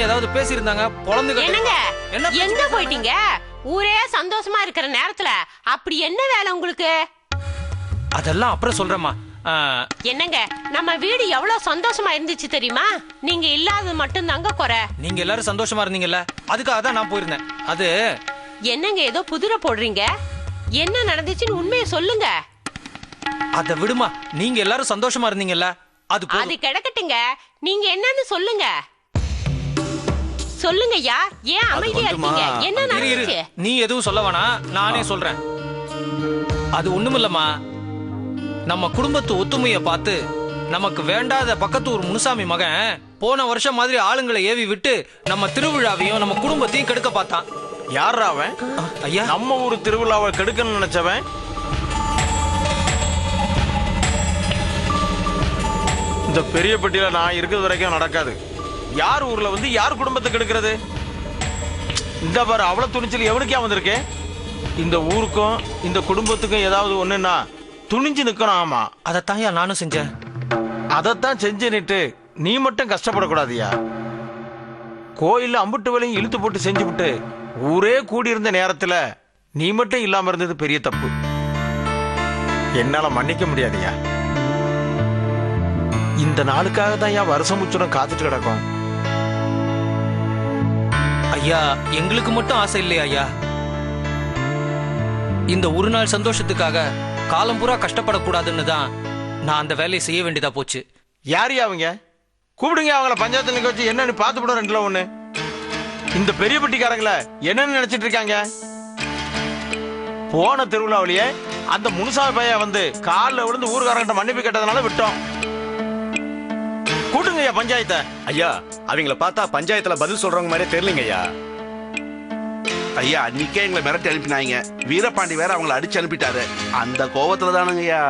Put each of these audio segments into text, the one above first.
ஏதாவது பேசியிருந்தாங்க பொழந்து என்னங்க எங்க போயிட்டீங்க? ஊரே சந்தோஷமா இருக்கிற நேரத்துல அப்படி என்ன வேலை உங்களுக்கு? அதெல்லாம் அப்புறம் சொல்றேம்மா. என்னங்க நம்ம வீடு எவ்வளவு சந்தோஷமா இருந்துச்சு தெரியுமா? நீங்க இல்லாதது மட்டும் தாங்க குறை. நீங்க எல்லாரும் சந்தோஷமா இருந்தீங்கல்ல, அதுக்காக தான் நான் போயிருந்தேன். அது என்னங்க ஏதோ புதிரை போடுறீங்க? என்ன நடந்துச்சுன்னு உண்மையை சொல்லுங்க. அத விடுமா, நீங்க எல்லாரும் சந்தோஷமா இருந்தீங்கல்ல, அது கிடக்கட்டுங்க. நீங்க என்னன்னு சொல்லுங்க. சொல்லுங்கய்யா, ஏன் அமைதியா இருக்கீங்க? என்ன நடந்துச்சு? நீ எதுவும் சொல்ல வேணாம், நானே சொல்றேன். அது ஒண்ணுமில்லம்மா, நம்ம குடும்பத்து ஒத்துமையை பார்த்து நமக்கு வேண்டாத பக்கத்தூர் முனுசாமி மகன் போன வருஷம் மாதிரி ஆளுங்களை ஏவி விட்டு நம்ம திருவிழாவையும் நம்ம குடும்பத்தையும் கெடுக்க பார்த்தான். யார் அவன்? ஐயா, நம்ம ஊர் திருவிழாவை கெடுக்கணும்னு நினைச்சவன். இந்த பெரிய பெட்டியில நான் இருக்கிறது வரைக்கும் நடக்காது. யார் ஊர்ல வந்து யார் குடும்பத்தை கெடுக்கிறது? இந்த பாரு, அவ்வளவு துணிச்சல் எவனுக்கே வந்திருக்கு? இந்த ஊருக்கும் இந்த குடும்பத்துக்கும் ஏதாவது ஒண்ணுன்னா துணிஞ்சு நிக்கணும். ஆமா, அதைத்தான் நானும் செஞ்சேன். அதைத்தான் செஞ்சுன்னுட்டு நீ மட்டும் கஷ்டப்படக்கூடாதியா. கோயில்ல அம்புட்டு வேலையும் இழுத்து போட்டு செஞ்சுவிட்டு ஊரே கூடியிருந்த நேரத்துல நீ மட்டும் இல்லாம இருந்தது பெரிய தப்பு. என்னால மன்னிக்க முடியாதியா. இந்த நாளுக்காக தான் வருஷம் முச்சுரம் காத்துட்டு கிடக்கும். ஐயா, எங்களுக்கு மட்டும் ஆசை இல்லையா ஐயா? இந்த ஒரு நாள் சந்தோஷத்துக்காக காலம் பூரா கஷ்டப்படக்கூடாதுன்னு தான் நான் அந்த வேலையை செய்ய வேண்டியதா போச்சு. யாரையா அவங்க? கூப்பிடுங்க அவங்கள பஞ்சாயத்துல நிக்க வச்சு என்னன்னு பார்த்து விட. ரெண்டுல ஒண்ணு. இந்த பெரிய பெட்டிக்காரங்கள என்னன்னு நினைச்சிட்டு இருக்காங்க? போன திருவிழாவிலேயே அந்த முனுசாமி பையன் வந்து காலில் விழுந்து ஊருக்காரங்கிட்ட மன்னிப்பு கேட்டதுனால விட்டோம். கூட்டுங்கய்யா பஞ்சாயத்தை. ஐயா, அவங்கள பார்த்தா பஞ்சாயத்துல பதில் சொல்றவங்க மாதிரியே தெரியலங்க ஐயா. ஐயா, அன்னைக்கே எங்களை மிரட்டி அனுப்பினாங்க. வீரபாண்டி வேற அவங்களை அடிச்சு அனுப்பிட்டாரு. அந்த கோவத்துல தானுங்க ஐயா.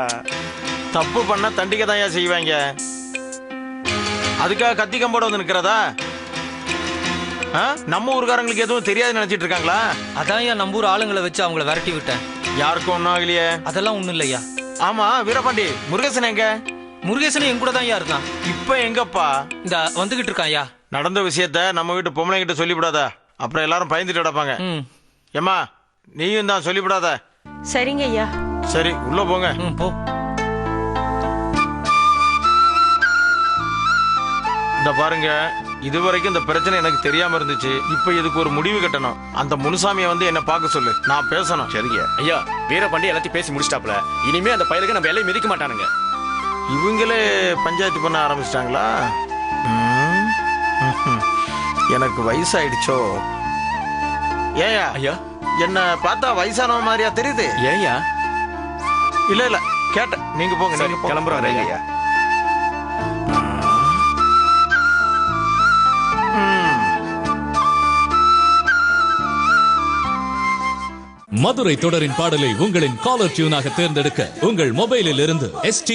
தப்பு பண்ண தண்டிக்க தான் ஐயா செய்வாங்க. அதுக்காக கத்தி கம்போட வந்து நிக்கிறதா? நம்ம ஊருக்காரங்களுக்கு எதுவும் தெரியாது நினைச்சிட்டு இருக்காங்களா? அதான் நம்ம ஊர் ஆளுங்களை வச்சு அவங்கள விரட்டி விட்டேன். யாருக்கும் ஒன்னும் ஆகலையே. அதெல்லாம் ஒண்ணும் இல்லையா. ஆமா, வீரபாண்டி முருகேசன் எங்க? முருகேசன் என் கூட தான் இருக்கான். இப்ப எங்கப்பா? இந்த வந்துகிட்டு இருக்கான் ஐயா. நடந்த விஷயத்த நம்ம வீட்டு பொம்பளை கிட்ட சொல்லிவிடாத, அப்புறம் எல்லாரும் பயந்துட்டு கிடப்பாங்க. ஏமா, நீயும் தான் சொல்லிவிடாத. சரிங்க ஐயா. சரி, உள்ள போங்க. போ. இந்த பாருங்க, இதுவரைக்கும் இந்த பிரச்சனை எனக்கு தெரியாம இருந்துச்சு. இப்ப இதுக்கு ஒரு முடிவு கட்டணும். அந்த முனுசாமியை வந்து என்ன பார்க்க சொல்லு, நான் பேசணும். சரிங்க ஐயா. வீரபாண்டி எல்லாத்தையும் பேசி முடிச்சிட்டாப்ல. இனிமே அந்த பயலுக்கு நம்ம எல்லையும் மிதிக்க மாட்டானுங்க. இவங்களே பஞ்சாயத்து பண்ண ஆரம்பிச்சிட்டாங்களா? எனக்கு வயசாயிடுச்சோ? ஏயா ஐயா, என்ன பார்த்தா வயசானவ மாதிரியா தெரியுது? ஏயா? இல்ல இல்ல, கேட்டேன். நீங்க போங்க, நீங்க கிளம்புறாரு ஐயா. மதுரை தொடரின் பாடலை உங்களின் காலர் டியூனாக தேர்ந்தெடுக்க உங்கள் மொபைலில் இருந்து ST